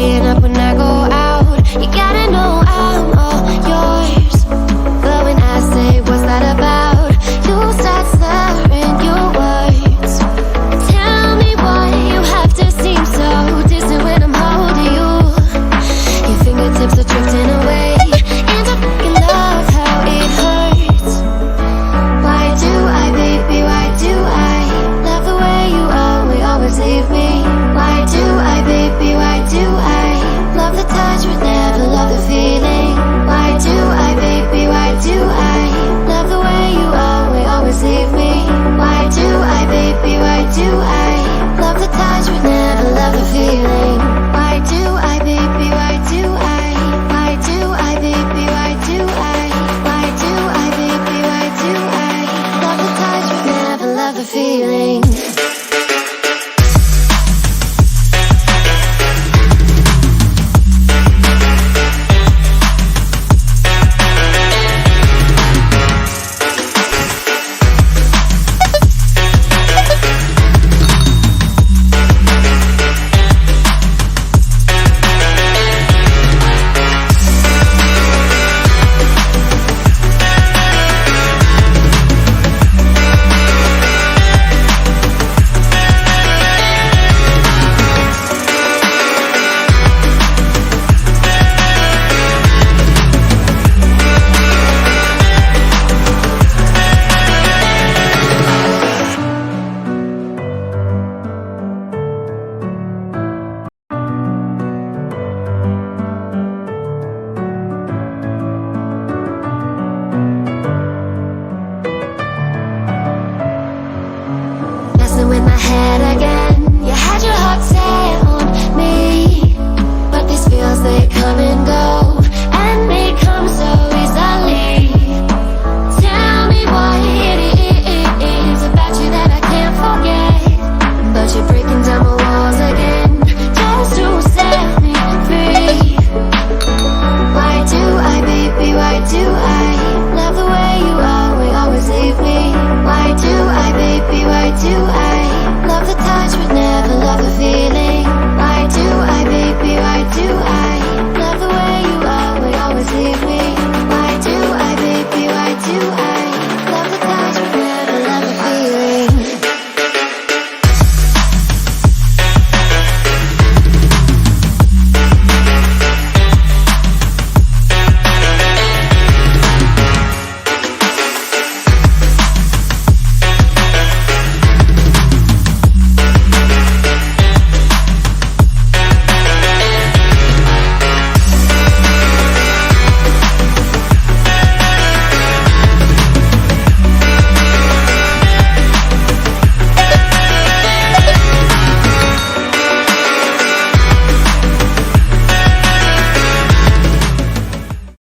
staying up when I go out. You gotta know I'm all yours. But when I say what's that about, you start slurring your words. Tell me why you have to seem so distant when I'm holding you. Your fingertips are drifting away, and I fucking love how it hurts. Why do I, baby, why do I love the way you always leave me? Why do I, baby, why do I love the touch but never love the feeling? Why do I, baby, why do I love the way you always leave me? Why do I, baby, why do I love the touch but never love the feeling? Why do I, baby, why do I? Why do I, baby, why do I? Why do I, baby, why do I love the touch but never love the feeling?